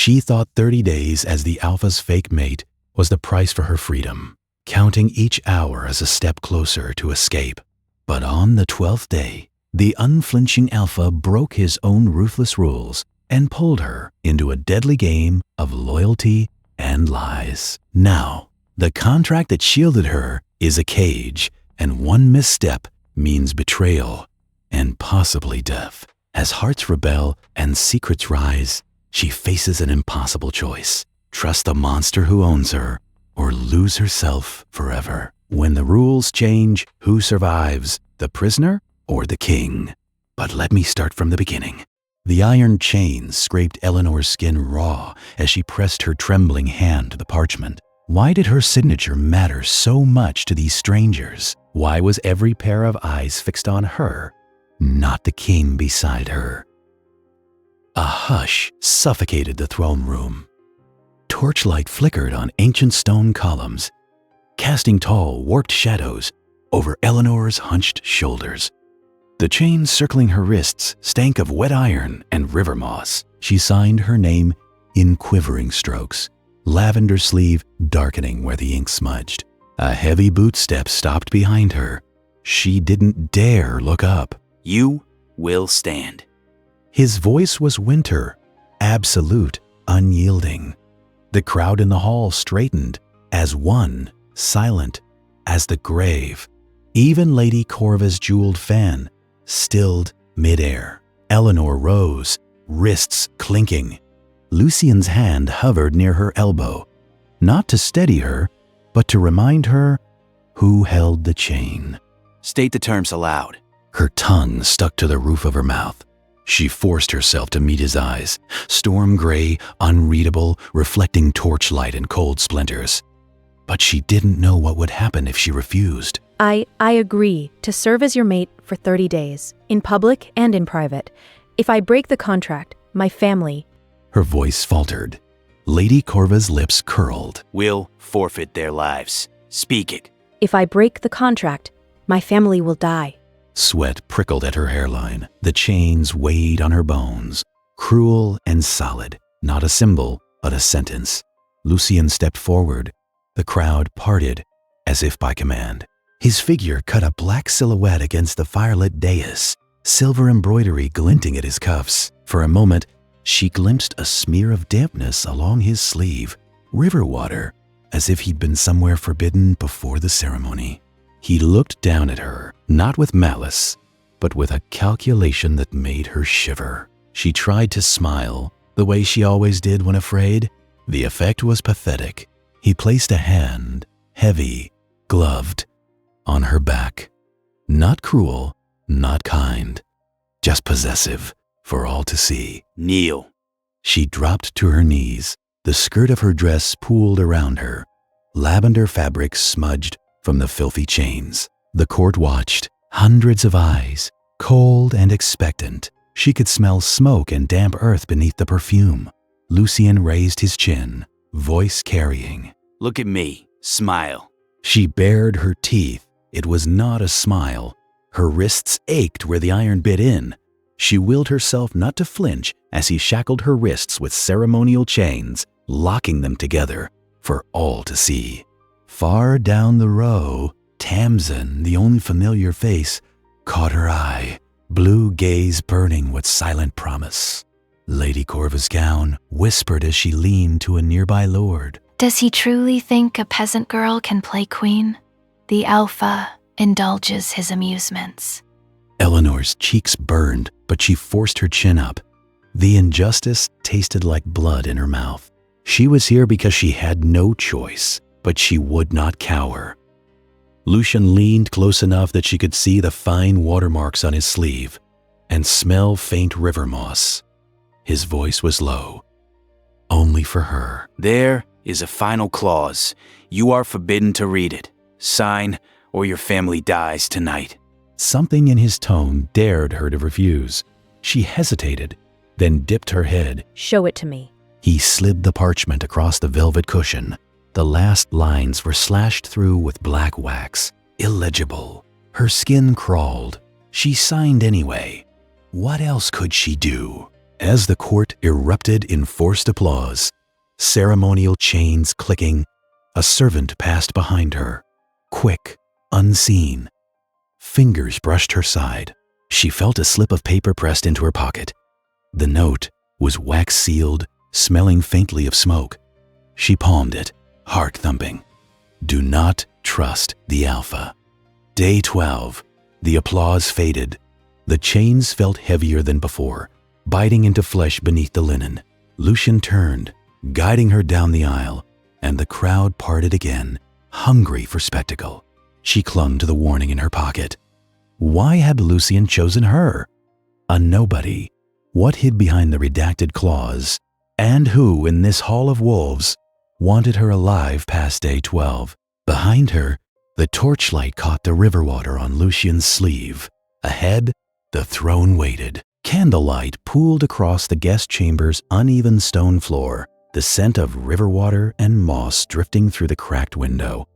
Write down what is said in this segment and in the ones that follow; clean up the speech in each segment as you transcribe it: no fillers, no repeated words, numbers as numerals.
She thought 30 days as the alpha's fake mate was the price for her freedom, counting each hour as a step closer to escape. But on the 12th day, the unflinching alpha broke his own ruthless rules and pulled her into a deadly game of loyalty and lies. Now, the contract that shielded her is a cage, and one misstep means betrayal and possibly death. As hearts rebel and secrets rise, she faces an impossible choice: trust the monster who owns her or lose herself forever. When the rules change, who survives, the prisoner or the king? But let me start from the beginning. The iron chains scraped Elinor's skin raw as she pressed her trembling hand to the parchment. Why did her signature matter so much to these strangers? Why was every pair of eyes fixed on her, not the king beside her? A hush suffocated the throne room. Torchlight flickered on ancient stone columns, casting tall, warped shadows over Elinor's hunched shoulders. The chains circling her wrists stank of wet iron and river moss. She signed her name in quivering strokes, lavender sleeve darkening where the ink smudged. A heavy bootstep stopped behind her. She didn't dare look up. You will stand. His voice was winter, absolute, unyielding. The crowd in the hall straightened as one, silent as the grave. Even Lady Corva's jeweled fan stilled midair. Elinor rose, wrists clinking. Lucian's hand hovered near her elbow, not to steady her, but to remind her who held the chain. State the terms aloud. Her tongue stuck to the roof of her mouth. She forced herself to meet his eyes, storm gray, unreadable, reflecting torchlight and cold splinters. But she didn't know what would happen if she refused. I agree to serve as your mate for 30 days, in public and in private. If I break the contract, my family... Her voice faltered. Lady Corva's lips curled. Will forfeit their lives. Speak it. If I break the contract, my family will die. Sweat prickled at her hairline. The chains weighed on her bones, cruel and solid. Not a symbol, but a sentence. Lucian stepped forward. The crowd parted, as if by command. His figure cut a black silhouette against the firelit dais, silver embroidery glinting at his cuffs. For a moment, she glimpsed a smear of dampness along his sleeve, river water, as if he'd been somewhere forbidden before the ceremony. He looked down at her, not with malice, but with a calculation that made her shiver. She tried to smile, the way she always did when afraid. The effect was pathetic. He placed a hand, heavy, gloved, on her back. Not cruel, not kind, just possessive, for all to see. Kneel. She dropped to her knees. The skirt of her dress pooled around her. Lavender fabric smudged from the filthy chains. The court watched, hundreds of eyes, cold and expectant. She could smell smoke and damp earth beneath the perfume. Lucian raised his chin, voice carrying. Look at me. Smile. She bared her teeth. It was not a smile. Her wrists ached where the iron bit in. She willed herself not to flinch as he shackled her wrists with ceremonial chains, locking them together for all to see. Far down the row, Tamsin, the only familiar face, caught her eye, blue gaze burning with silent promise. Lady Corva's gown whispered as she leaned to a nearby lord. Does he truly think a peasant girl can play queen? The alpha indulges his amusements. Elinor's cheeks burned, but she forced her chin up. The injustice tasted like blood in her mouth. She was here because she had no choice, but she would not cower. Lucian leaned close enough that she could see the fine watermarks on his sleeve and smell faint river moss. His voice was low, only for her. There is a final clause. You are forbidden to read it. Sign, or your family dies tonight. Something in his tone dared her to refuse. She hesitated, then dipped her head. Show it to me. He slid the parchment across the velvet cushion. The last lines were slashed through with black wax, illegible. Her skin crawled. She signed anyway. What else could she do? As the court erupted in forced applause, ceremonial chains clicking, a servant passed behind her, quick, unseen. Fingers brushed her side. She felt a slip of paper pressed into her pocket. The note was wax-sealed, smelling faintly of smoke. She palmed it, heart thumping. Do not trust the Alpha. Day 12. The applause faded. The chains felt heavier than before, biting into flesh beneath the linen. Lucian turned, guiding her down the aisle, and the crowd parted again, hungry for spectacle. She clung to the warning in her pocket. Why had Lucian chosen her? A nobody. What hid behind the redacted clause? And who, in this hall of wolves, wanted her alive past day 12? Behind her, the torchlight caught the river water on Lucian's sleeve. Ahead, the throne waited. Candlelight pooled across the guest chamber's uneven stone floor, the scent of river water and moss drifting through the cracked window.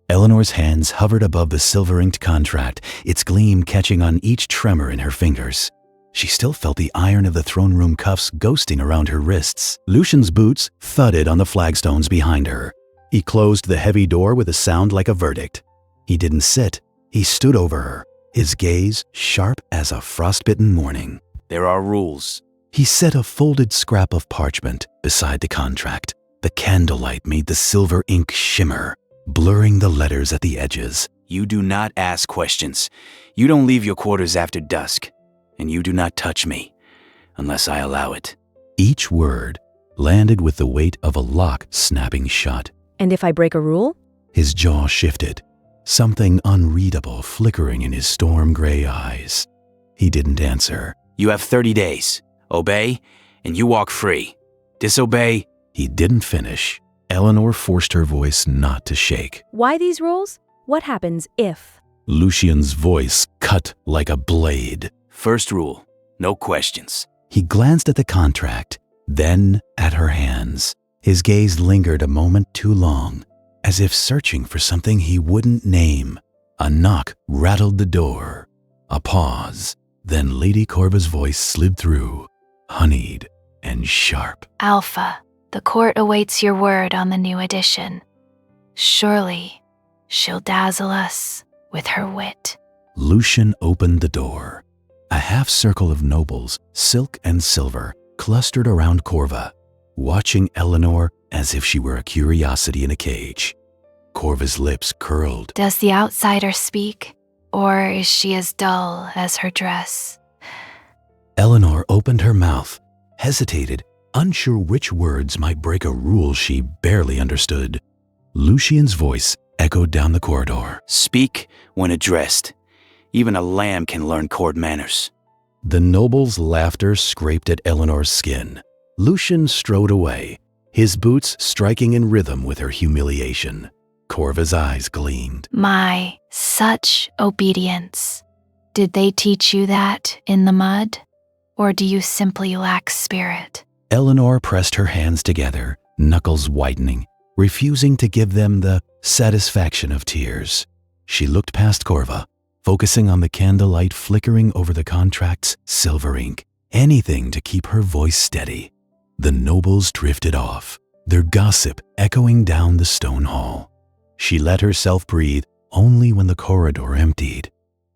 Elinor's hands hovered above the silver-inked contract, its gleam catching on each tremor in her fingers. She still felt the iron of the throne room cuffs ghosting around her wrists. Lucian's boots thudded on the flagstones behind her. He closed the heavy door with a sound like a verdict. He didn't sit. He stood over her, his gaze sharp as a frostbitten morning. There are rules. He set a folded scrap of parchment beside the contract. The candlelight made the silver ink shimmer, blurring the letters at the edges. You do not ask questions. You don't leave your quarters after dusk. And you do not touch me, unless I allow it. Each word landed with the weight of a lock snapping shut. And if I break a rule? His jaw shifted, something unreadable flickering in his storm-gray eyes. He didn't answer. You have 30 days. Obey, and you walk free. Disobey. He didn't finish. Elinor forced her voice not to shake. Why these rules? What happens if? Lucian's voice cut like a blade. First rule, no questions. He glanced at the contract, then at her hands. His gaze lingered a moment too long, as if searching for something he wouldn't name. A knock rattled the door. A pause. Then Lady Corva's voice slid through, honeyed and sharp. Alpha, the court awaits your word on the new edition. Surely, she'll dazzle us with her wit. Lucian opened the door. A half-circle of nobles, silk and silver, clustered around Corva, watching Elinor as if she were a curiosity in a cage. Corva's lips curled. Does the outsider speak, or is she as dull as her dress? Elinor opened her mouth, hesitated, unsure which words might break a rule she barely understood. Lucian's voice echoed down the corridor. Speak when addressed. Even a lamb can learn court manners. The noble's laughter scraped at Elinor's skin. Lucian strode away, his boots striking in rhythm with her humiliation. Corva's eyes gleamed. My, such obedience. Did they teach you that in the mud? Or do you simply lack spirit? Elinor pressed her hands together, knuckles whitening, refusing to give them the satisfaction of tears. She looked past Corva, focusing on the candlelight flickering over the contract's silver ink. Anything to keep her voice steady. The nobles drifted off, their gossip echoing down the stone hall. She let herself breathe only when the corridor emptied.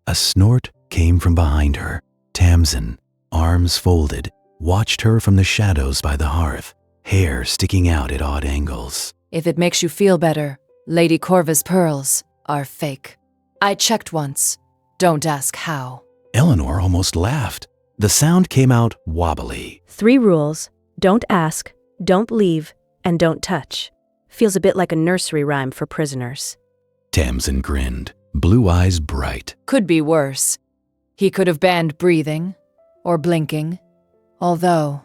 A snort came from behind her. Tamsin, arms folded, watched her from the shadows by the hearth, hair sticking out at odd angles. If it makes you feel better, Lady Corva's pearls are fake. I checked once. Don't ask how. Elinor almost laughed. The sound came out wobbly. 3 rules: don't ask, don't leave, and don't touch. Feels a bit like a nursery rhyme for prisoners. Tamsin grinned, blue eyes bright. Could be worse. He could have banned breathing or blinking. Although,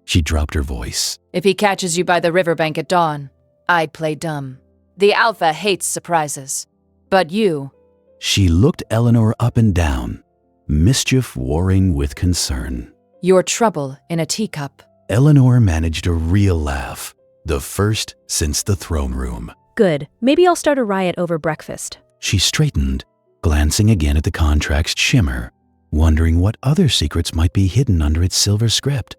She dropped her voice. if he catches you by the riverbank at dawn, I'd play dumb. The Alpha hates surprises. But you, She looked Elinor up and down, mischief warring with concern. you're trouble in a teacup. Elinor managed a real laugh, the first since the throne room. Good. Maybe I'll start a riot over breakfast. She straightened, glancing again at the contract's shimmer, wondering what other secrets might be hidden under its silver script.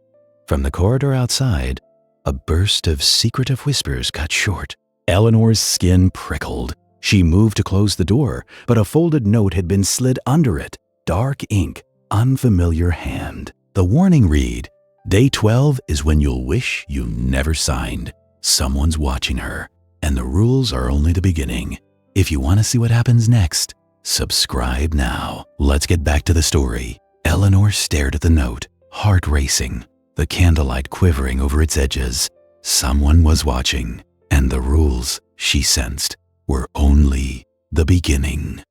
From the corridor outside, a burst of secretive whispers cut short. Elinor's skin prickled. She moved to close the door, but a folded note had been slid under it. Dark ink, unfamiliar hand. The warning read, Day 12 is when you'll wish you never signed. Someone's watching her, and the rules are only the beginning. If you want to see what happens next, subscribe now. Let's get back to the story. Elinor stared at the note, heart racing, the candlelight quivering over its edges. Someone was watching, and the rules, she sensed, were only the beginning.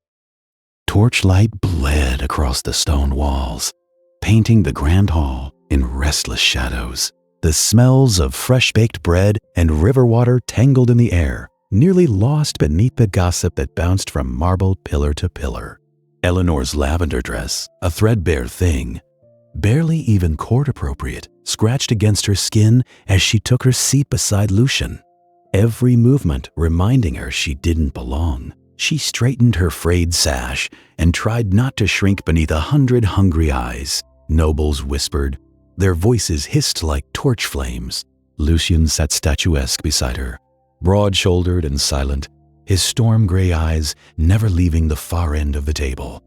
Torchlight bled across the stone walls, painting the grand hall in restless shadows. The smells of fresh-baked bread and river water tangled in the air, nearly lost beneath the gossip that bounced from marble pillar to pillar. Elinor's lavender dress, a threadbare thing, barely even court-appropriate, scratched against her skin as she took her seat beside Lucian, every movement reminding her she didn't belong. She straightened her frayed sash and tried not to shrink beneath 100 hungry eyes. Nobles whispered. Their voices hissed like torch flames. Lucian sat statuesque beside her, broad-shouldered and silent, his storm-gray eyes never leaving the far end of the table.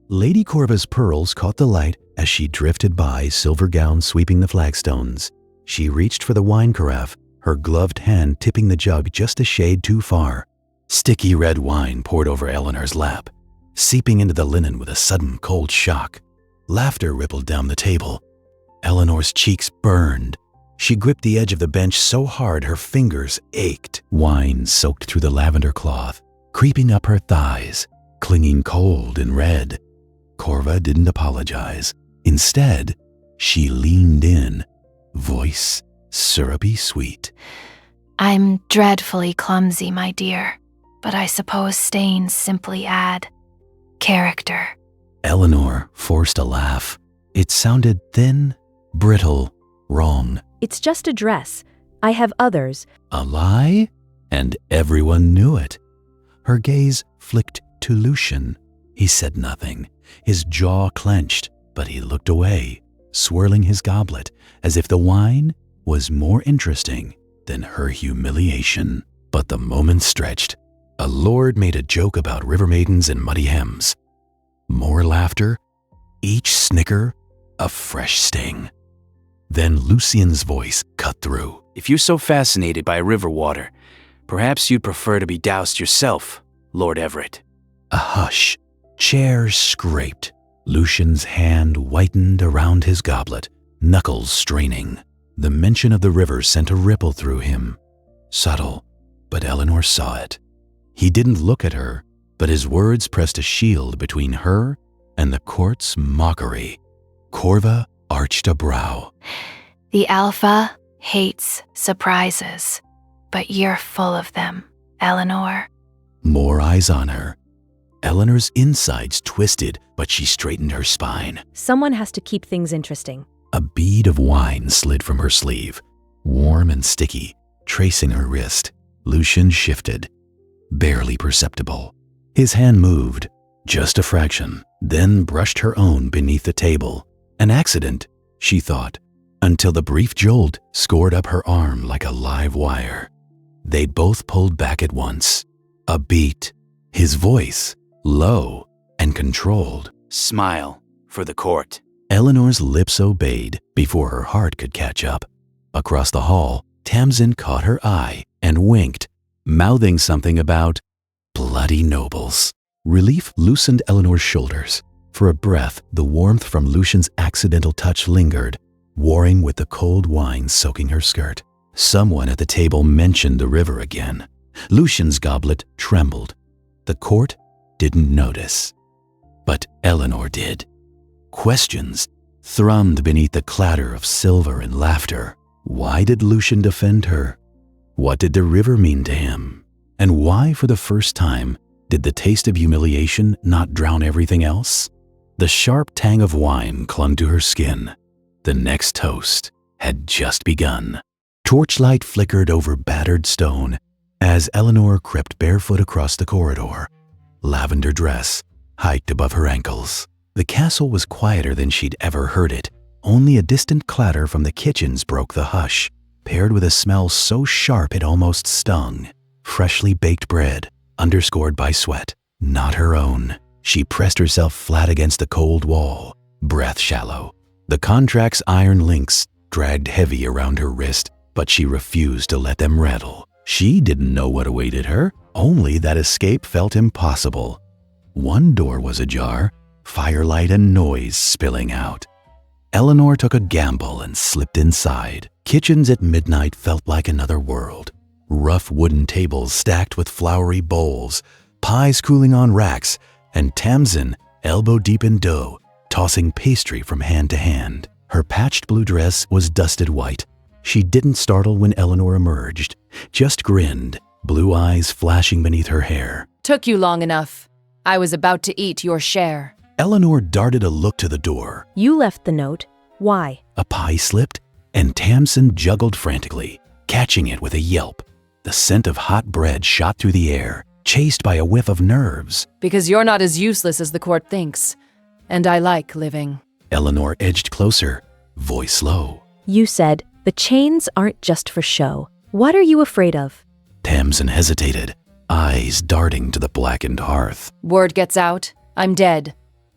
Lady Corva's pearls caught the light as she drifted by, silver gown sweeping the flagstones. She reached for the wine carafe, her gloved hand tipping the jug just a shade too far. Sticky red wine poured over Elinor's lap, seeping into the linen with a sudden cold shock. Laughter rippled down the table. Elinor's cheeks burned. She gripped the edge of the bench so hard her fingers ached. Wine soaked through the lavender cloth, creeping up her thighs, clinging cold and red. Corva didn't apologize. Instead, she leaned in, voice syrupy sweet. I'm dreadfully clumsy, my dear, but I suppose stains simply add character. Elinor forced a laugh. It sounded thin, brittle, wrong. It's just a dress. I have others. A lie? And everyone knew it. Her gaze flicked to Lucian. He said nothing. His jaw clenched, but he looked away, swirling his goblet as if the wine was more interesting than her humiliation. But the moment stretched. A lord made a joke about river maidens and muddy hems. More laughter, each snicker a fresh sting. Then Lucian's voice cut through. If you're so fascinated by river water, perhaps you'd prefer to be doused yourself, Lord Everett. A hush. Chairs scraped. Lucian's hand whitened around his goblet, knuckles straining. The mention of the river sent a ripple through him. Subtle, but Elinor saw it. He didn't look at her, but his words pressed a shield between her and the court's mockery. Corva arched a brow. The Alpha hates surprises, but you're full of them, Elinor. More eyes on her. Elinor's insides twisted, but she straightened her spine. Someone has to keep things interesting. A bead of wine slid from her sleeve, warm and sticky, tracing her wrist. Lucian shifted, barely perceptible. His hand moved, just a fraction, then brushed her own beneath the table. An accident, she thought, until the brief jolt scored up her arm like a live wire. They both pulled back at once. A beat. His voice, low and controlled. Smile for the court. Elinor's lips obeyed before her heart could catch up. Across the hall, Tamsin caught her eye and winked, mouthing something about bloody nobles. Relief loosened Elinor's shoulders. For a breath, the warmth from Lucian's accidental touch lingered, warring with the cold wine soaking her skirt. Someone at the table mentioned the river again. Lucian's goblet trembled. The court didn't notice, but Elinor did. Questions thrummed beneath the clatter of silver and laughter. Why did Lucian defend her? What did the river mean to him? And why, for the first time, did the taste of humiliation not drown everything else? The sharp tang of wine clung to her skin. The next toast had just begun. Torchlight flickered over battered stone as Elinor crept barefoot across the corridor, lavender dress hiked above her ankles. The castle was quieter than she'd ever heard it, Only a distant clatter from the kitchens broke the hush, paired with a smell so sharp it almost stung. Freshly baked bread, underscored by sweat. Not her own. She pressed herself flat against the cold wall, breath shallow. The contract's iron links dragged heavy around her wrist, but she refused to let them rattle. She didn't know what awaited her, only that escape felt impossible. One door was ajar, firelight and noise spilling out. Elinor took a gamble and slipped inside. Kitchens at midnight felt like another world. Rough wooden tables stacked with floury bowls, pies cooling on racks, and Tamsin, elbow-deep in dough, tossing pastry from hand to hand. Her patched blue dress was dusted white. She didn't startle when Elinor emerged, just grinned, blue eyes flashing beneath her hair. Took you long enough. I was about to eat your share. Elinor darted a look to the door. You left the note. Why? A pie slipped, and Tamsin juggled frantically, catching it with a yelp. The scent of hot bread shot through the air, chased by a whiff of nerves. Because you're not as useless as the court thinks, and I like living. Elinor edged closer, voice low. You said, the chains aren't just for show. What are you afraid of? Tamsin hesitated, eyes darting to the blackened hearth. Word gets out, I'm dead.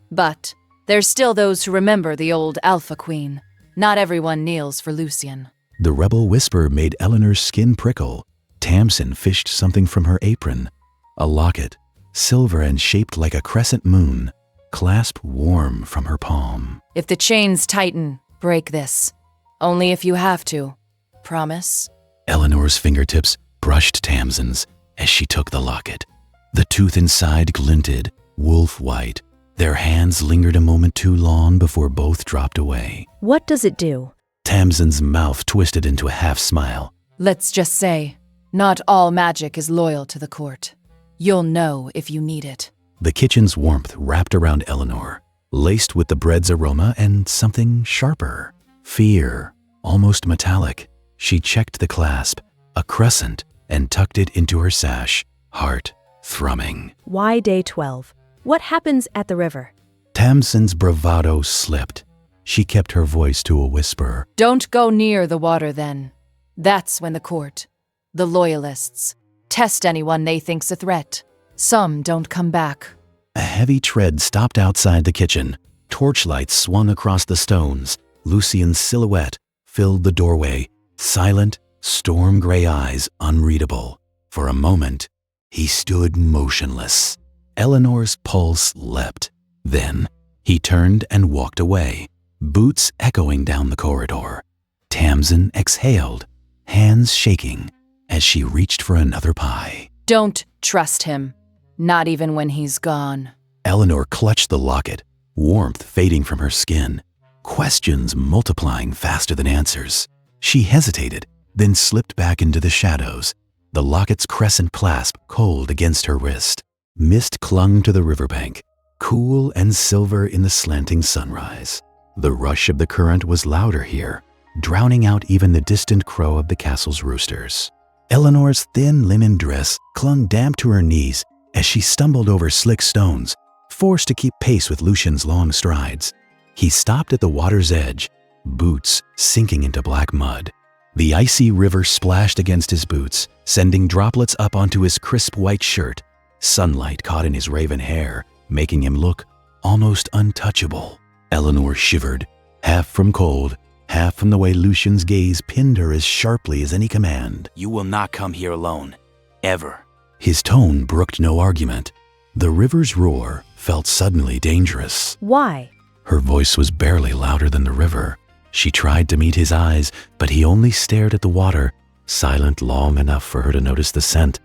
But there's still those who remember the old Alpha Queen. Not everyone kneels for Lucian. The rebel whisper made Elinor's skin prickle. Tamsin fished something from her apron. A locket, silver and shaped like a crescent moon, clasped warm from her palm. If the chains tighten, break this. Only if you have to. Promise? Elinor's fingertips brushed Tamsin's as she took the locket. The tooth inside glinted, wolf white. Their hands lingered a moment too long before both dropped away. What does it do? Tamsin's mouth twisted into a half smile. Let's just say, not all magic is loyal to the court. You'll know if you need it. The kitchen's warmth wrapped around Elinor, laced with the bread's aroma and something sharper. Fear, almost metallic. She checked the clasp, a crescent, and tucked it into her sash, heart thrumming. Why day 12? What happens at the river? Tamsin's bravado slipped. She kept her voice to a whisper. Don't go near the water then. That's when the court, the loyalists, test anyone they think's a threat. Some don't come back. A heavy tread stopped outside the kitchen. Torchlights swung across the stones. Lucian's silhouette filled the doorway, silent, storm-gray eyes unreadable. For a moment, he stood motionless. Elinor's pulse leapt. Then, he turned and walked away, boots echoing down the corridor. Tamsin exhaled, hands shaking, as she reached for another pie. Don't trust him, not even when he's gone. Elinor clutched the locket, warmth fading from her skin, questions multiplying faster than answers. She hesitated, then slipped back into the shadows, the locket's crescent clasp cold against her wrist. Mist clung to the riverbank, cool and silver in the slanting sunrise. The rush of the current was louder here, drowning out even the distant crow of the castle's roosters. Elinor's thin linen dress clung damp to her knees as she stumbled over slick stones, forced to keep pace with Lucian's long strides. He stopped at the water's edge, boots sinking into black mud. The icy river splashed against his boots, sending droplets up onto his crisp white shirt. Sunlight caught in his raven hair, making him look almost untouchable. Elinor shivered, half from cold, half from the way Lucian's gaze pinned her as sharply as any command. You will not come here alone. Ever. His tone brooked no argument. The river's roar felt suddenly dangerous. Why? Her voice was barely louder than the river. She tried to meet his eyes, but he only stared at the water, silent long enough for her to notice the scent.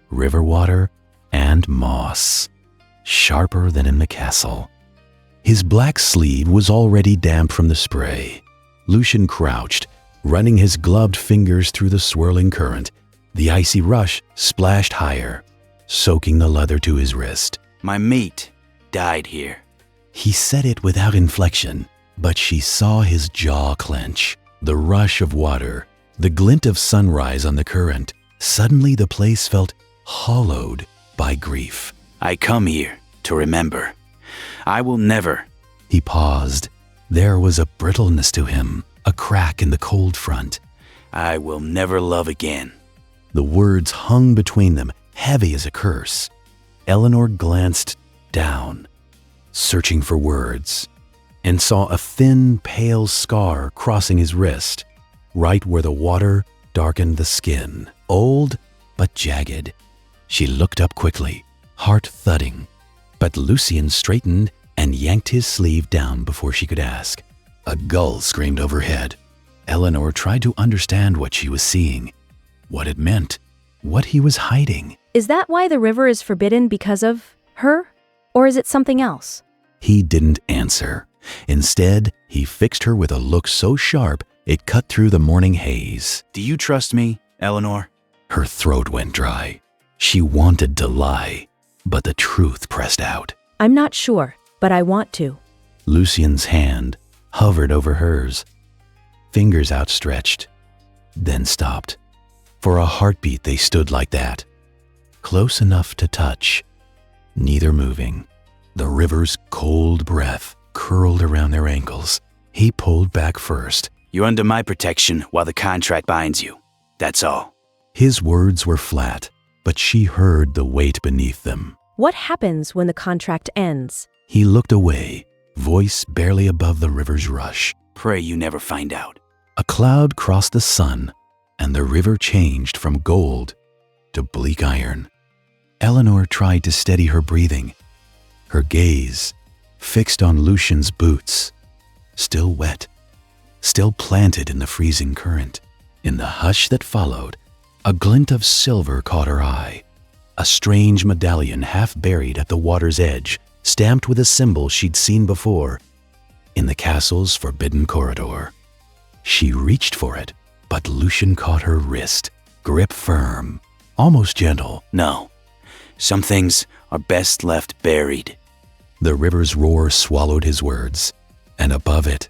River water and moss, sharper than in the castle. His black sleeve was already damp from the spray. Lucian crouched, running his gloved fingers through the swirling current. The icy rush splashed higher, soaking the leather to his wrist. My mate died here. He said it without inflection, but she saw his jaw clench. The rush of water, the glint of sunrise on the current. Suddenly the place felt hollowed by grief. I come here to remember. I will never. He paused, There was a brittleness to him, a crack in the cold front. I will never love again. The words hung between them, heavy as a curse. Elinor glanced down, searching for words, and saw a thin, pale scar crossing his wrist, right where the water darkened the skin, old but jagged. She looked up quickly, heart thudding, but Lucian straightened and yanked his sleeve down before she could ask. A gull screamed overhead. Elinor tried to understand what she was seeing, what it meant, what he was hiding. Is that why the river is forbidden, because of her? Or is it something else? He didn't answer. Instead, he fixed her with a look so sharp it cut through the morning haze. Do you trust me, Elinor? Her throat went dry. She wanted to lie, but the truth pressed out. I'm not sure, but I want to. Lucian's hand hovered over hers, fingers outstretched, then stopped. For a heartbeat they stood like that, close enough to touch, neither moving. The river's cold breath curled around their ankles. He pulled back first. You're under my protection while the contract binds you. That's all. His words were flat, but she heard the weight beneath them. What happens when the contract ends? He looked away, voice barely above the river's rush. Pray you never find out. A cloud crossed the sun, and the river changed from gold to bleak iron. Elinor tried to steady her breathing, her gaze fixed on Lucian's boots, still wet, still planted in the freezing current. In the hush that followed, a glint of silver caught her eye, a strange medallion half buried at the water's edge, stamped with a symbol she'd seen before in the castle's forbidden corridor. She reached for it, but Lucian caught her wrist, grip firm, almost gentle. No, some things are best left buried. The river's roar swallowed his words, and above it,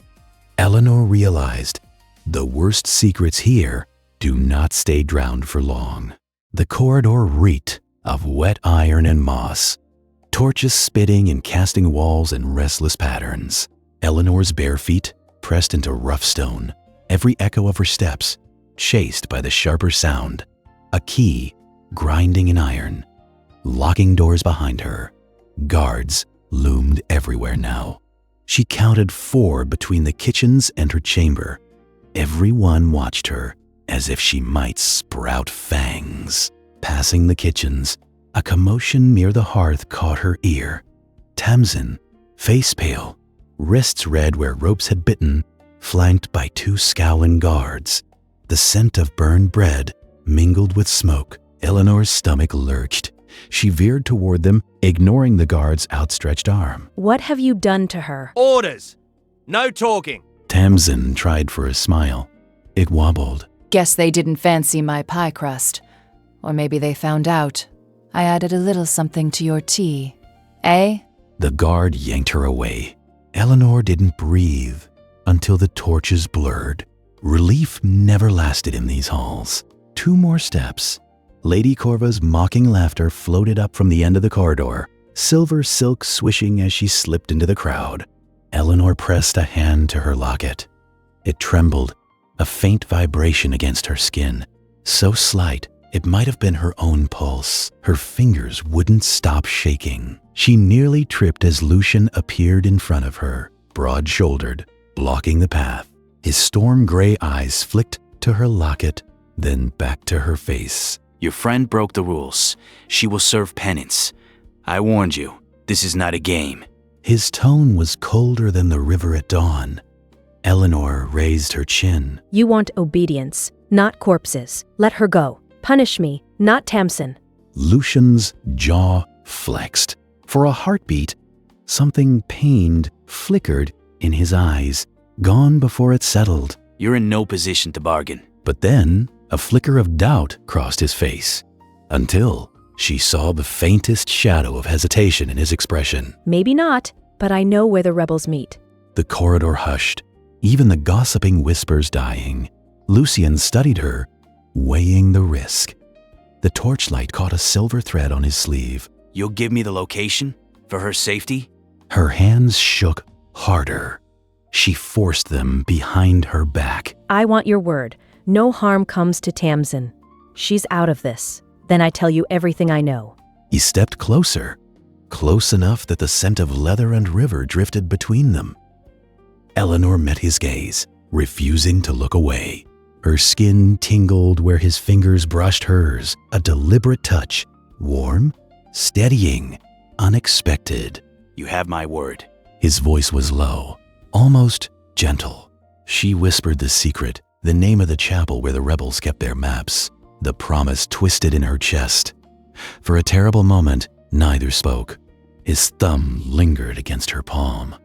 Elinor realized the worst secrets here do not stay drowned for long. The corridor reeked of wet iron and moss, torches spitting and casting walls in restless patterns. Elinor's bare feet pressed into rough stone, every echo of her steps chased by the sharper sound, a key grinding in iron, locking doors behind her. Guards loomed everywhere now. She counted 4 between the kitchens and her chamber. Every one watched her as if she might sprout fangs. Passing the kitchens, a commotion near the hearth caught her ear. Tamsin, face pale, wrists red where ropes had bitten, flanked by 2 scowling guards. The scent of burned bread mingled with smoke. Elinor's stomach lurched. She veered toward them, ignoring the guard's outstretched arm. What have you done to her? Orders! No talking! Tamsin tried for a smile. It wobbled. Guess they didn't fancy my pie crust. Or maybe they found out. I added a little something to your tea. Eh? The guard yanked her away. Elinor didn't breathe until the torches blurred. Relief never lasted in these halls. 2 more steps. Lady Corva's mocking laughter floated up from the end of the corridor, silver silk swishing as she slipped into the crowd. Elinor pressed a hand to her locket. It trembled, a faint vibration against her skin, so slight it might have been her own pulse. Her fingers wouldn't stop shaking. She nearly tripped as Lucian appeared in front of her, broad-shouldered, blocking the path. His storm gray eyes flicked to her locket, then back to her face. Your friend broke the rules. She will serve penance. I warned you, this is not a game. His tone was colder than the river at dawn. Elinor raised her chin. You want obedience, not corpses. Let her go. Punish me, not Tamsin. Lucian's jaw flexed. For a heartbeat, something pained flickered in his eyes, gone before it settled. You're in no position to bargain. But then, a flicker of doubt crossed his face, until she saw the faintest shadow of hesitation in his expression. Maybe not, but I know where the rebels meet. The corridor hushed, even the gossiping whispers dying. Lucian studied her, weighing the risk. The torchlight caught a silver thread on his sleeve. You'll give me the location for her safety? Her hands shook harder. She forced them behind her back. I want your word. No harm comes to Tamsin. She's out of this. Then I tell you everything I know. He stepped closer, close enough that the scent of leather and river drifted between them. Elinor met his gaze, refusing to look away. Her skin tingled where his fingers brushed hers, a deliberate touch, warm, steadying, unexpected. You have my word. His voice was low, almost gentle. She whispered the secret, the name of the chapel where the rebels kept their maps. The promise twisted in her chest. For a terrible moment, neither spoke. His thumb lingered against her palm.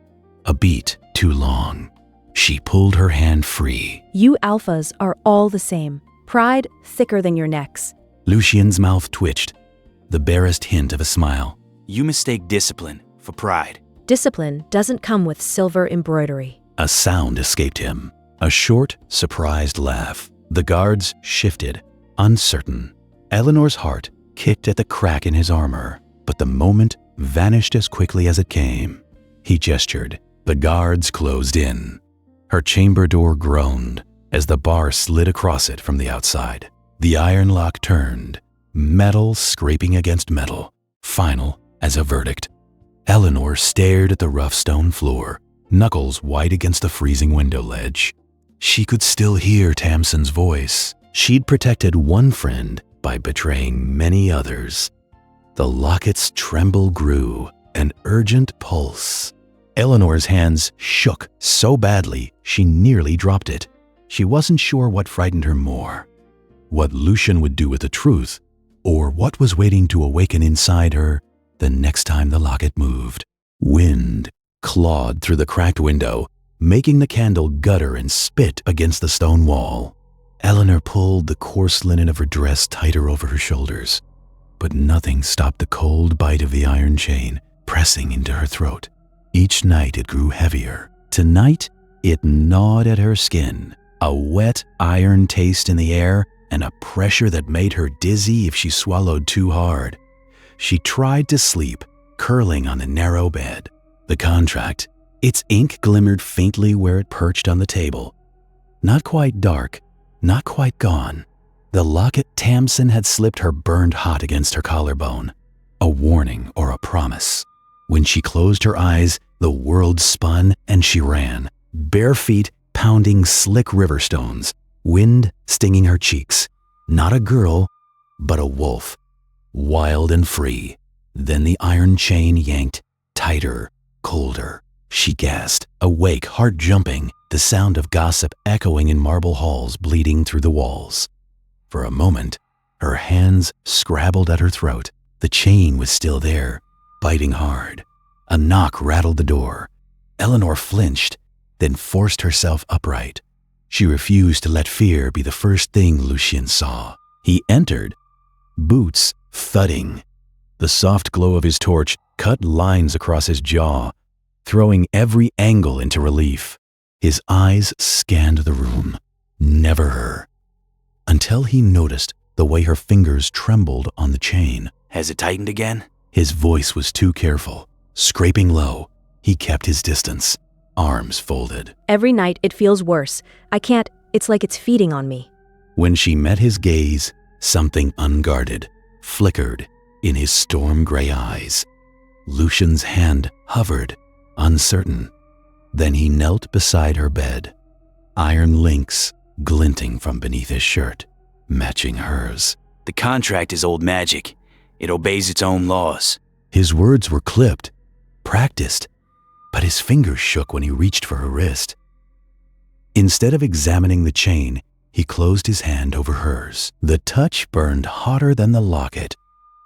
A beat too long. She pulled her hand free. You alphas are all the same. Pride thicker than your necks. Lucien's mouth twitched, the barest hint of a smile. You mistake discipline for pride. Discipline doesn't come with silver embroidery. A sound escaped him. A short, surprised laugh. The guards shifted, uncertain. Elinor's heart kicked at the crack in his armor, but the moment vanished as quickly as it came. He gestured. The guards closed in. Her chamber door groaned as the bar slid across it from the outside. The iron lock turned, metal scraping against metal, final as a verdict. Elinor stared at the rough stone floor, knuckles white against the freezing window ledge. She could still hear Tamsin's voice. She'd protected one friend by betraying many others. The locket's tremble grew, an urgent pulse. Elinor's hands shook so badly she nearly dropped it. She wasn't sure what frightened her more, what Lucien would do with the truth, or what was waiting to awaken inside her the next time the locket moved. Wind clawed through the cracked window, making the candle gutter and spit against the stone wall. Elinor pulled the coarse linen of her dress tighter over her shoulders, but nothing stopped the cold bite of the iron chain pressing into her throat. Each night it grew heavier. Tonight, it gnawed at her skin, a wet iron taste in the air and a pressure that made her dizzy if she swallowed too hard. She tried to sleep, curling on the narrow bed. The contract, its ink glimmered faintly where it perched on the table. Not quite dark, not quite gone. The locket Tamsin had slipped her burned hot against her collarbone, a warning or a promise. When she closed her eyes, the world spun and she ran, bare feet pounding slick river stones, wind stinging her cheeks. Not a girl, but a wolf, wild and free. Then the iron chain yanked, tighter, colder. She gasped, awake, heart jumping, the sound of gossip echoing in marble halls bleeding through the walls. For a moment, her hands scrabbled at her throat. The chain was still there, biting hard. A knock rattled the door. Elinor flinched, then forced herself upright. She refused to let fear be the first thing Lucien saw. He entered, boots thudding. The soft glow of his torch cut lines across his jaw, throwing every angle into relief. His eyes scanned the room, never her, until he noticed the way her fingers trembled on the chain. Has it tightened again? His voice was too careful. Scraping low, he kept his distance, arms folded. Every night it feels worse. I can't, it's like it's feeding on me. When she met his gaze, something unguarded flickered in his storm-gray eyes. Lucien's hand hovered, uncertain. Then he knelt beside her bed, iron links glinting from beneath his shirt, matching hers. The contract is old magic. It obeys its own laws. His words were clipped, practiced, but his fingers shook when he reached for her wrist. Instead of examining the chain, he closed his hand over hers. The touch burned hotter than the locket.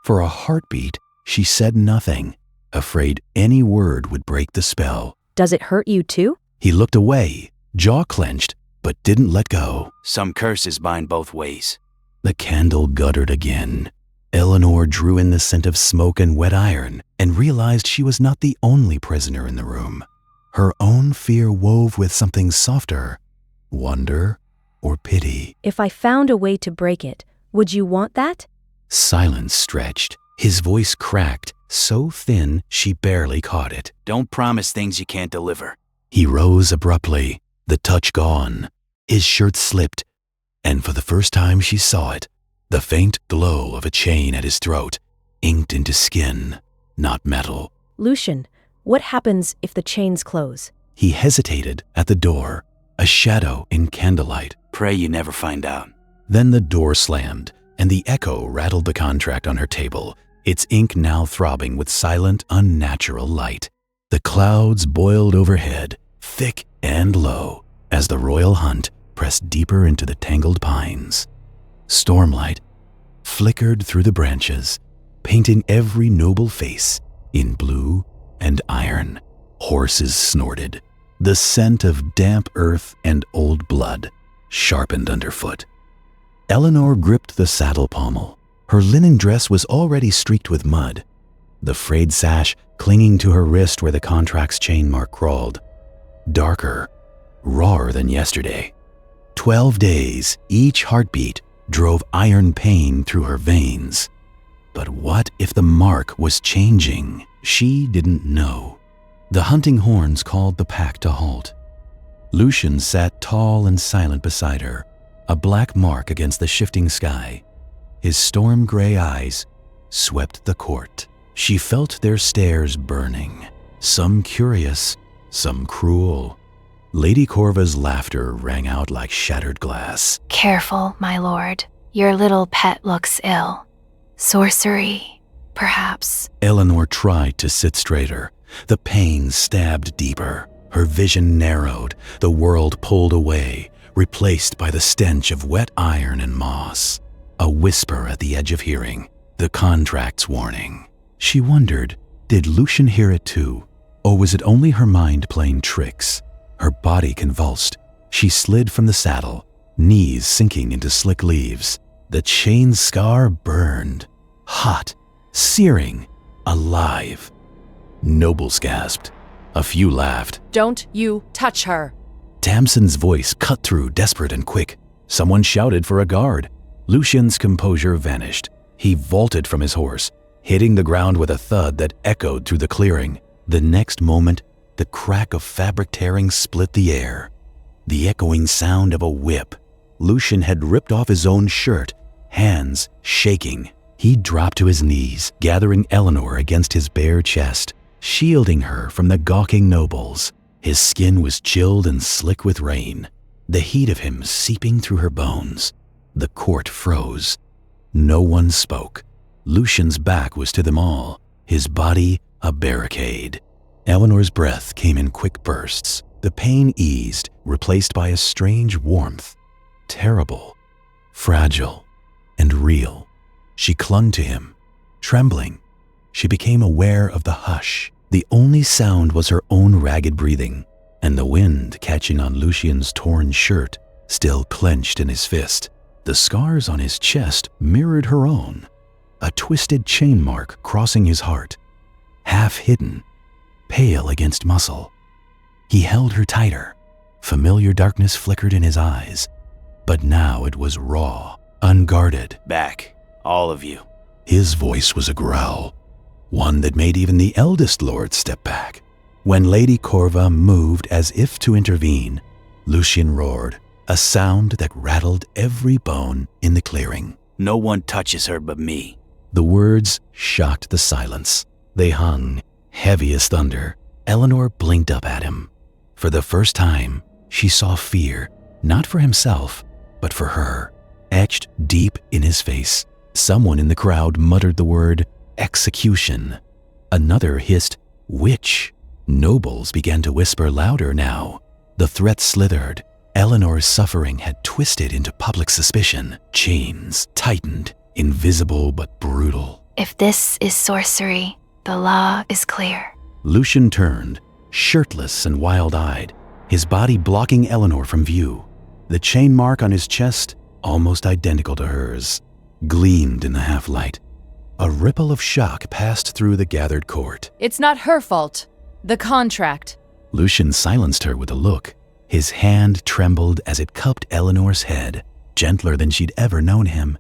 For a heartbeat, she said nothing, afraid any word would break the spell. Does it hurt you too? He looked away, jaw clenched, but didn't let go. Some curses bind both ways. The candle guttered again. Elinor drew in the scent of smoke and wet iron and realized she was not the only prisoner in the room. Her own fear wove with something softer, wonder or pity. If I found a way to break it, would you want that? Silence stretched. His voice cracked, so thin she barely caught it. Don't promise things you can't deliver. He rose abruptly, the touch gone. His shirt slipped, and for the first time she saw it, the faint glow of a chain at his throat, inked into skin, not metal. Lucian, what happens if the chains close? He hesitated at the door, a shadow in candlelight. Pray you never find out. Then the door slammed, and the echo rattled the contract on her table, its ink now throbbing with silent, unnatural light. The clouds boiled overhead, thick and low, as the royal hunt pressed deeper into the tangled pines. Stormlight flickered through the branches, painting every noble face in blue and iron. Horses snorted. The scent of damp earth and old blood sharpened underfoot. Elinor gripped the saddle pommel. Her linen dress was already streaked with mud, the frayed sash clinging to her wrist where the contract's chain mark crawled. Darker, rawer than yesterday. 12 days, each heartbeat drove iron pain through her veins. But what if the mark was changing? She didn't know. The hunting horns called the pack to halt. Lucian sat tall and silent beside her, a black mark against the shifting sky. His storm-gray eyes swept the court. She felt their stares burning, some curious, some cruel. Lady Corva's laughter rang out like shattered glass. Careful, my lord. Your little pet looks ill. Sorcery, perhaps. Elinor tried to sit straighter. The pain stabbed deeper. Her vision narrowed, the world pulled away, replaced by the stench of wet iron and moss. A whisper at the edge of hearing, the contract's warning. She wondered, did Lucian hear it too? Or was it only her mind playing tricks? Her body convulsed. She slid from the saddle, knees sinking into slick leaves. The chain scar burned, hot, searing, alive. Nobles gasped. A few laughed. Don't you touch her. Tamsin's voice cut through, desperate and quick. Someone shouted for a guard. Lucian's composure vanished. He vaulted from his horse, hitting the ground with a thud that echoed through the clearing. The next moment, the crack of fabric tearing split the air. The echoing sound of a whip. Lucian had ripped off his own shirt, hands shaking. He dropped to his knees, gathering Elinor against his bare chest, shielding her from the gawking nobles. His skin was chilled and slick with rain, the heat of him seeping through her bones. The court froze. No one spoke. Lucian's back was to them all, his body a barricade. Elinor's breath came in quick bursts. The pain eased, replaced by a strange warmth. Terrible, fragile, and real. She clung to him, trembling. She became aware of the hush. The only sound was her own ragged breathing, and the wind catching on Lucian's torn shirt, still clenched in his fist. The scars on his chest mirrored her own, a twisted chain mark crossing his heart, half hidden, pale against muscle. He held her tighter. Familiar darkness flickered in his eyes, but now it was raw, unguarded. Back, all of you. His voice was a growl, one that made even the eldest lord step back. When Lady Corva moved as if to intervene, Lucian roared, a sound that rattled every bone in the clearing. No one touches her but me. The words shocked the silence. They hung, heavy as thunder. Elinor blinked up at him. For the first time, she saw fear, not for himself, but for her, etched deep in his face. Someone in the crowd muttered the word execution. Another hissed witch. Nobles began to whisper louder now. The threat slithered. Elinor's suffering had twisted into public suspicion. Chains tightened, invisible but brutal. If this is sorcery, the law is clear. Lucian turned, shirtless and wild-eyed, his body blocking Elinor from view. The chain mark on his chest, almost identical to hers, gleamed in the half-light. A ripple of shock passed through the gathered court. It's not her fault. The contract. Lucian silenced her with a look. His hand trembled as it cupped Elinor's head, gentler than she'd ever known him.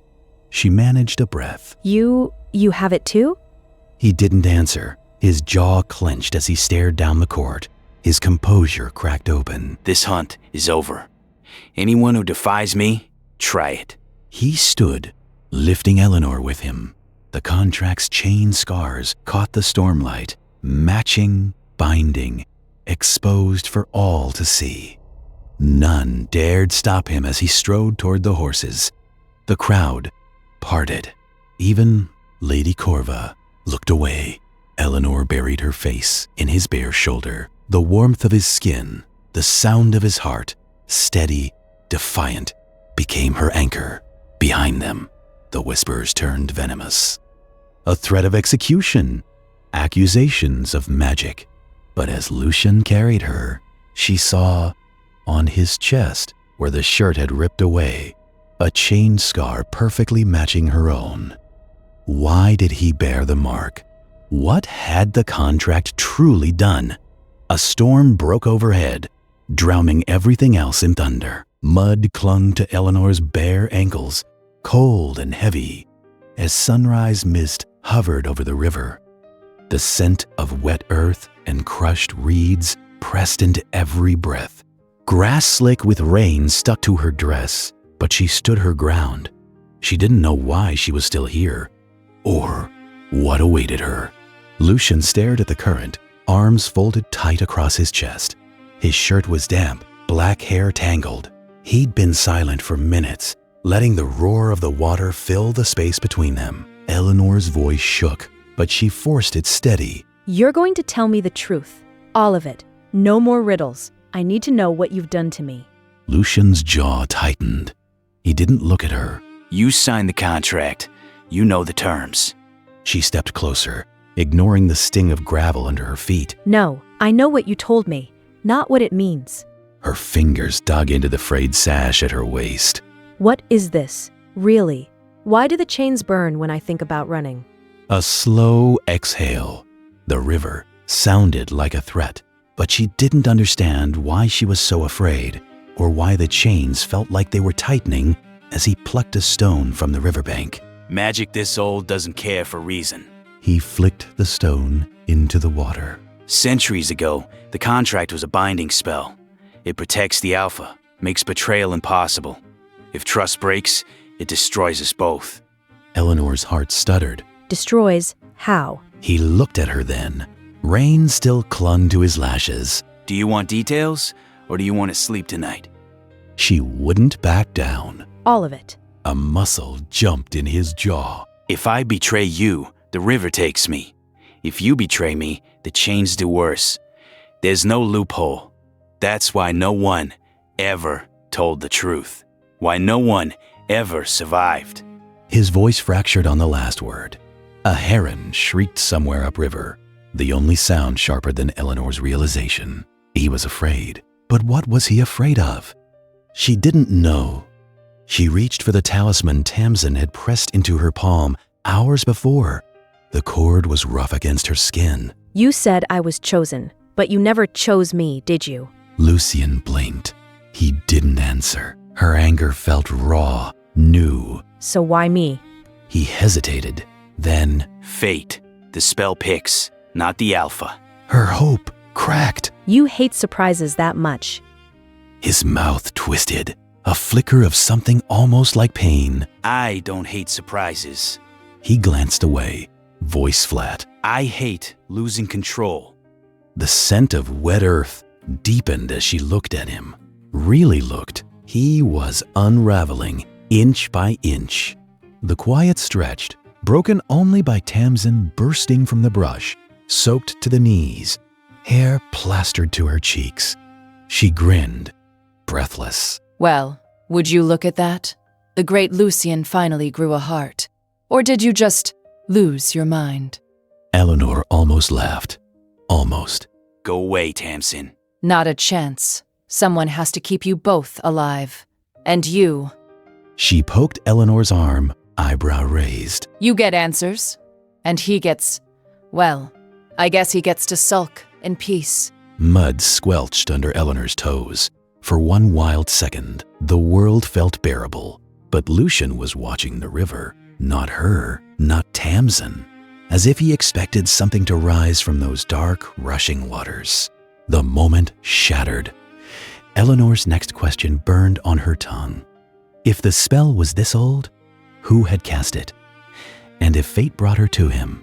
She managed a breath. You have it too? He didn't answer. His jaw clenched as he stared down the court, His composure cracked open. This hunt is over. Anyone who defies me, try it. He stood, lifting Elinor with him. The contract's chain scars caught the stormlight, matching, binding, exposed for all to see. None dared stop him as he strode toward the horses. The crowd parted. Even Lady Corva looked away. Elinor buried her face in his bare shoulder. The warmth of his skin, the sound of his heart, steady, defiant, became her anchor. Behind them, the whispers turned venomous. A threat of execution, accusations of magic. But as Lucian carried her, she saw, on his chest, where the shirt had ripped away, a chain scar perfectly matching her own. Why did he bear the mark? What had the contract truly done? A storm broke overhead, drowning everything else in thunder. Mud clung to Elinor's bare ankles, cold and heavy, as sunrise mist hovered over the river. The scent of wet earth and crushed reeds pressed into every breath. Grass slick with rain stuck to her dress, but she stood her ground. She didn't know why she was still here, or what awaited her. Lucian stared at the current, arms folded tight across his chest. His shirt was damp, black hair tangled. He'd been silent for minutes, letting the roar of the water fill the space between them. Elinor's voice shook, but she forced it steady. You're going to tell me the truth. All of it. No more riddles. I need to know what you've done to me. Lucian's jaw tightened. He didn't look at her. You signed the contract. You know the terms. She stepped closer, ignoring the sting of gravel under her feet. No, I know what you told me, not what it means. Her fingers dug into the frayed sash at her waist. What is this? Really? Why do the chains burn when I think about running? A slow exhale. The river sounded like a threat, but she didn't understand why she was so afraid, or why the chains felt like they were tightening as he plucked a stone from the riverbank. Magic this old doesn't care for reason. He flicked the stone into the water. Centuries ago, the contract was a binding spell. It protects the Alpha, makes betrayal impossible. If trust breaks, it destroys us both. Elinor's heart stuttered. Destroys? How? He looked at her then. Rain still clung to his lashes. Do you want details, or do you want to sleep tonight? She wouldn't back down. All of it. A muscle jumped in his jaw. If I betray you, the river takes me. If you betray me, the chains do worse. There's no loophole. That's why no one ever told the truth. Why no one ever survived. His voice fractured on the last word. A heron shrieked somewhere upriver, the only sound sharper than Elinor's realization. He was afraid. But what was he afraid of? She didn't know. She reached for the talisman Tamsin had pressed into her palm hours before. The cord was rough against her skin. You said I was chosen, but you never chose me, did you? Lucian blinked. He didn't answer. Her anger felt raw, new. So why me? He hesitated. Then, Fate. The spell picks, not the Alpha. her hope cracked. You hate surprises that much. His mouth twisted, a flicker of something almost like pain. I don't hate surprises. He glanced away, voice flat. I hate losing control. The scent of wet earth deepened as she looked at him. Really looked. He was unraveling, inch by inch. The quiet stretched, broken only by Tamsin bursting from the brush, soaked to the knees, hair plastered to her cheeks. She grinned, breathless. Well, would you look at that? The great Lucian finally grew a heart. Or did you just lose your mind? Elinor almost laughed. Almost. Go away, Tamsin. Not a chance. Someone has to keep you both alive. And you. She poked Elinor's arm, eyebrow raised. You get answers. And he gets, well, I guess he gets to sulk in peace. Mud squelched under Elinor's toes. For one wild second, the world felt bearable. But Lucian was watching the river, not her, not Tamsin, as if he expected something to rise from those dark, rushing waters. The moment shattered. Elinor's next question burned on her tongue. If the spell was this old, who had cast it? And if fate brought her to him,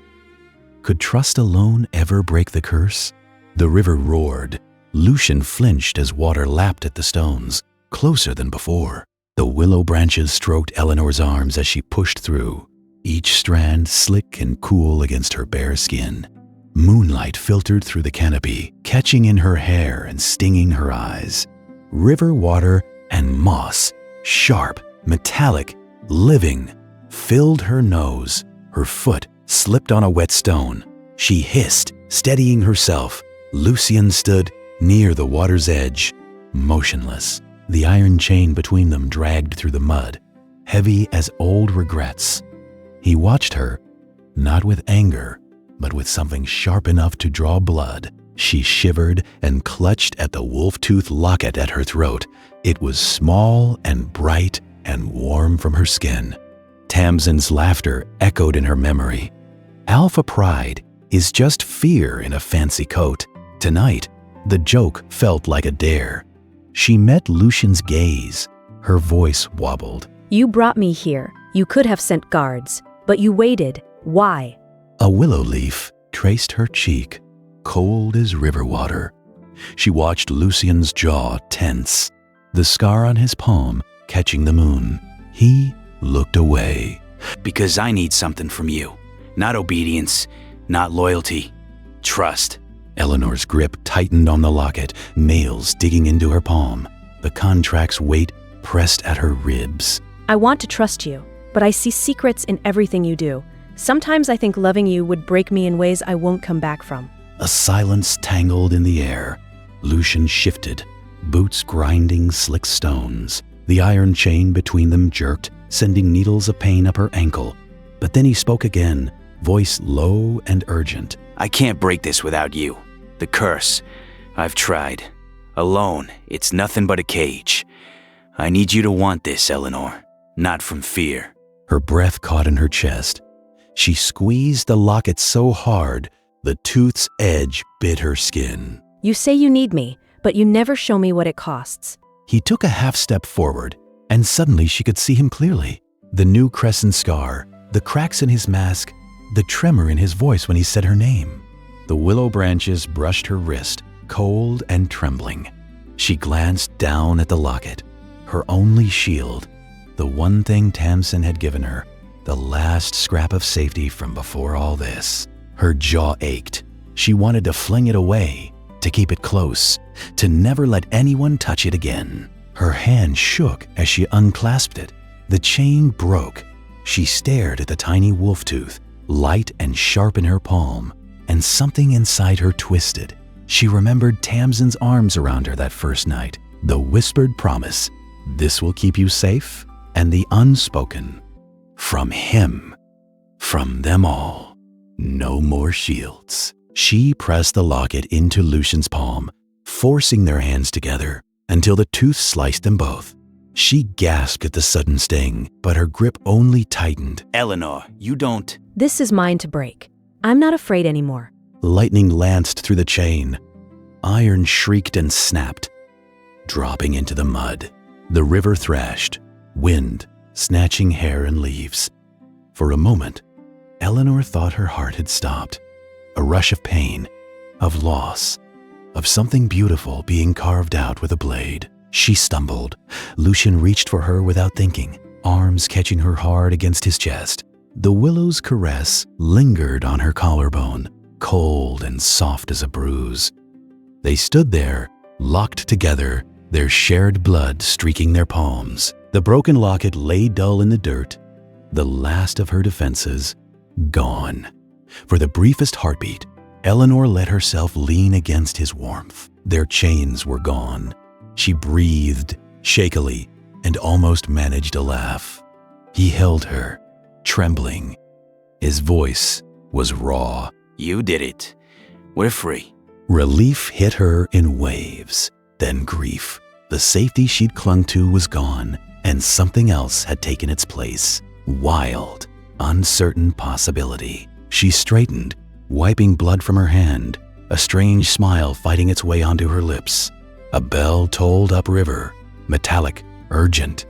could trust alone ever break the curse? The river roared. Lucian flinched as water lapped at the stones, closer than before. The willow branches stroked Elinor's arms as she pushed through, each strand slick and cool against her bare skin. Moonlight filtered through the canopy, catching in her hair and stinging her eyes. River water and moss, sharp, metallic, living, filled her nose. Her foot slipped on a wet stone. She hissed, steadying herself. Lucian stood near the water's edge, motionless. The iron chain between them dragged through the mud, heavy as old regrets. He watched her, not with anger, but with something sharp enough to draw blood. She shivered and clutched at the wolf-tooth locket at her throat. It was small and bright and warm from her skin. Tamsin's laughter echoed in her memory. Alpha pride is just fear in a fancy coat. Tonight, the joke felt like a dare. She met Lucian's gaze. Her voice wobbled. You brought me here. You could have sent guards, but you waited. Why? A willow leaf traced her cheek, cold as river water. She watched Lucian's jaw tense, the scar on his palm catching the moon. He looked away. Because I need something from you. Not obedience, not loyalty. Trust. Elinor's grip tightened on the locket, nails digging into her palm. The contract's weight pressed at her ribs. I want to trust you, but I see secrets in everything you do. Sometimes I think loving you would break me in ways I won't come back from. A silence tangled in the air. Lucian shifted, boots grinding slick stones. The iron chain between them jerked, sending needles of pain up her ankle. But then he spoke again, voice low and urgent. I can't break this without you. The curse. I've tried. Alone, it's nothing but a cage. I need you to want this, Elinor. Not from fear. Her breath caught in her chest. She squeezed the locket so hard, the tooth's edge bit her skin. You say you need me, but you never show me what it costs. He took a half step forward, and suddenly she could see him clearly. The new crescent scar, the cracks in his mask, the tremor in his voice when he said her name. The willow branches brushed her wrist, cold and trembling. She glanced down at the locket, her only shield, the one thing Tamsin had given her, the last scrap of safety from before all this. Her jaw ached. She wanted to fling it away, to keep it close, to never let anyone touch it again. Her hand shook as she unclasped it. The chain broke. She stared at the tiny wolf tooth, light and sharp in her palm, and something inside her twisted. She remembered Tamsin's arms around her that first night, the whispered promise, "This will keep you safe," and the unspoken, "From him, from them all, no more shields." She pressed the locket into Lucian's palm, forcing their hands together until the tooth sliced them both. She gasped at the sudden sting, but her grip only tightened. Elinor, you don't... This is mine to break. I'm not afraid anymore. Lightning lanced through the chain. Iron shrieked and snapped, dropping into the mud. The river thrashed, wind snatching hair and leaves. For a moment, Elinor thought her heart had stopped. A rush of pain, of loss, of something beautiful being carved out with a blade. She stumbled. Lucian reached for her without thinking, arms catching her hard against his chest. The willow's caress lingered on her collarbone, cold and soft as a bruise. They stood there, locked together, their shared blood streaking their palms. The broken locket lay dull in the dirt, the last of her defenses gone. For the briefest heartbeat, Elinor let herself lean against his warmth. Their chains were gone. She breathed shakily and almost managed a laugh. He held her, trembling. His voice was raw. You did it. We're free. Relief hit her in waves, then grief. The safety she'd clung to was gone, and something else had taken its place. Wild, uncertain possibility. She straightened, wiping blood from her hand, a strange smile fighting its way onto her lips. A bell tolled upriver, metallic, urgent.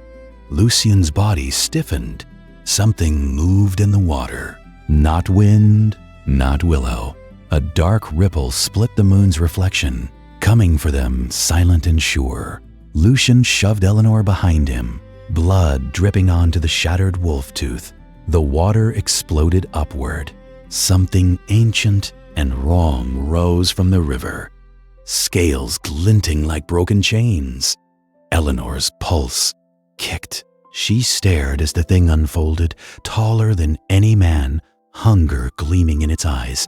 Lucian's body stiffened. Something moved in the water. Not wind, not willow. A dark ripple split the moon's reflection, coming for them silent and sure. Lucian shoved Elinor behind him, blood dripping onto the shattered wolf tooth. The water exploded upward. Something ancient and wrong rose from the river, scales glinting like broken chains. Elinor's pulse kicked. She stared as the thing unfolded, taller than any man, hunger gleaming in its eyes.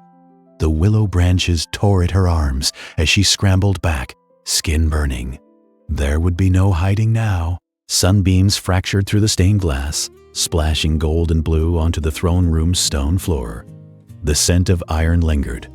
The willow branches tore at her arms as she scrambled back, skin burning. There would be no hiding now. Sunbeams fractured through the stained glass, splashing gold and blue onto the throne room's stone floor. The scent of iron lingered,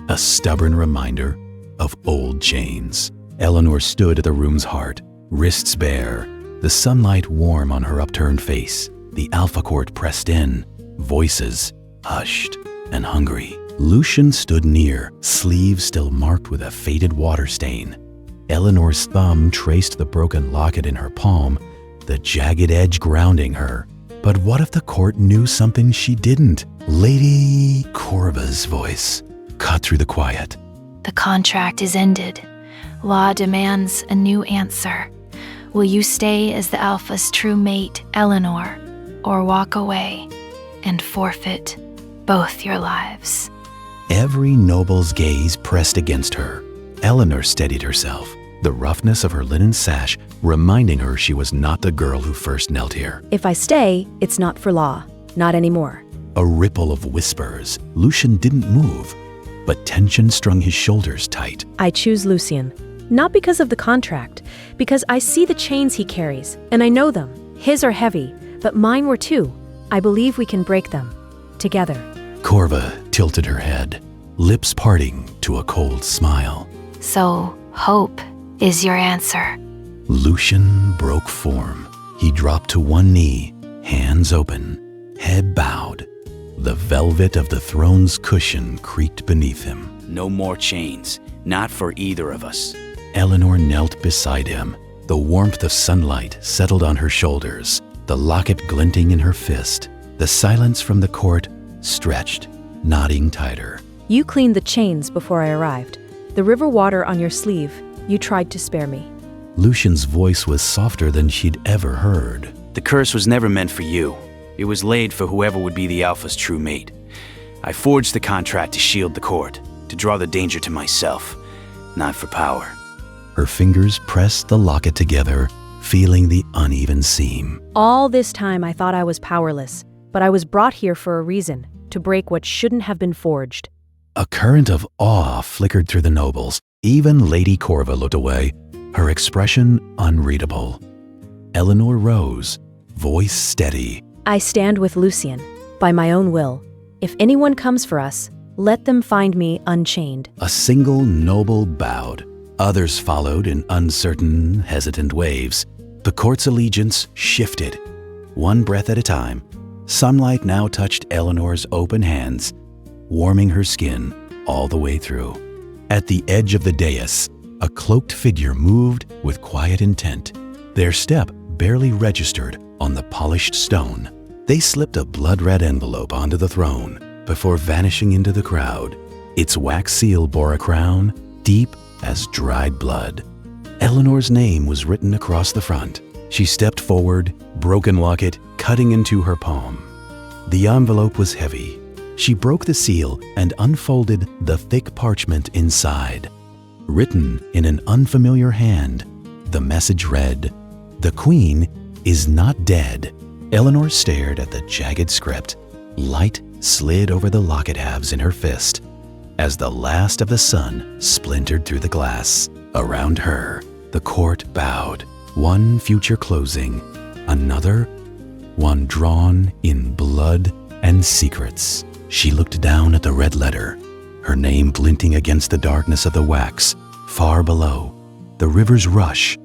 a stubborn reminder of old chains. Elinor stood at the room's heart, wrists bare, the sunlight warm on her upturned face. The Alpha Court pressed in, voices hushed and hungry. Lucian stood near, sleeves still marked with a faded water stain. Elinor's thumb traced the broken locket in her palm, the jagged edge grounding her. But what if the court knew something she didn't? Lady Corva's voice cut through the quiet. The contract is ended. Law demands a new answer. Will you stay as the Alpha's true mate, Elinor, or walk away and forfeit both your lives? Every noble's gaze pressed against her. Elinor steadied herself, the roughness of her linen sash reminding her she was not the girl who first knelt here. If I stay, it's not for law. Not anymore. A ripple of whispers. Lucian didn't move, but tension strung his shoulders tight. I choose Lucian. Not because of the contract, because I see the chains he carries, and I know them. His are heavy, but mine were too. I believe we can break them. Together. Corva tilted her head, lips parting to a cold smile. So, hope is your answer. Lucian broke form. He dropped to one knee, hands open, head bowed. The velvet of the throne's cushion creaked beneath him. No more chains, not for either of us. Elinor knelt beside him. The warmth of sunlight settled on her shoulders, the locket glinting in her fist. The silence from the court stretched, nodding tighter. You cleaned the chains before I arrived. The river water on your sleeve, you tried to spare me. Lucian's voice was softer than she'd ever heard. The curse was never meant for you. It was laid for whoever would be the Alpha's true mate. I forged the contract to shield the court, to draw the danger to myself, not for power. Her fingers pressed the locket together, feeling the uneven seam. All this time I thought I was powerless, but I was brought here for a reason, to break what shouldn't have been forged. A current of awe flickered through the nobles. Even Lady Corva looked away, her expression unreadable. Elinor rose, voice steady. I stand with Lucian, by my own will. If anyone comes for us, let them find me unchained. A single noble bowed. Others followed in uncertain, hesitant waves. The court's allegiance shifted. One breath at a time, sunlight now touched Elinor's open hands, warming her skin all the way through. At the edge of the dais, a cloaked figure moved with quiet intent. Their step barely registered on the polished stone. They slipped a blood-red envelope onto the throne before vanishing into the crowd. Its wax seal bore a crown, deep as dried blood. Elinor's name was written across the front. She stepped forward, broken locket cutting into her palm. The envelope was heavy. She broke the seal and unfolded the thick parchment inside. Written in an unfamiliar hand, the message read, "The Queen is not dead." Elinor stared at the jagged script. Light slid over the locket halves in her fist as the last of the sun splintered through the glass. Around her, the court bowed. One future closing, another, one drawn in blood and secrets. She looked down at the red letter, her name glinting against the darkness of the wax. Far below, the river's rush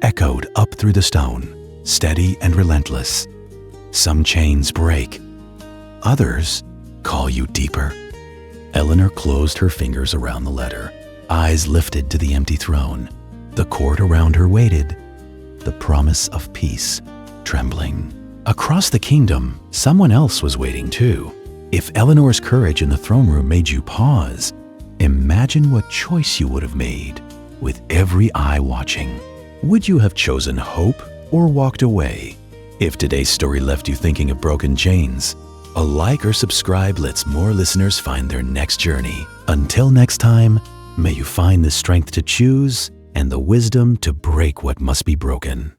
echoed up through the stone, steady and relentless. Some chains break, others call you deeper. Elinor closed her fingers around the letter, eyes lifted to the empty throne. The court around her waited, the promise of peace trembling. Across the kingdom, someone else was waiting too. If Elinor's courage in the throne room made you pause, imagine what choice you would have made with every eye watching. Would you have chosen hope or walked away? If today's story left you thinking of broken chains, a like or subscribe lets more listeners find their next journey. Until next time, may you find the strength to choose and the wisdom to break what must be broken.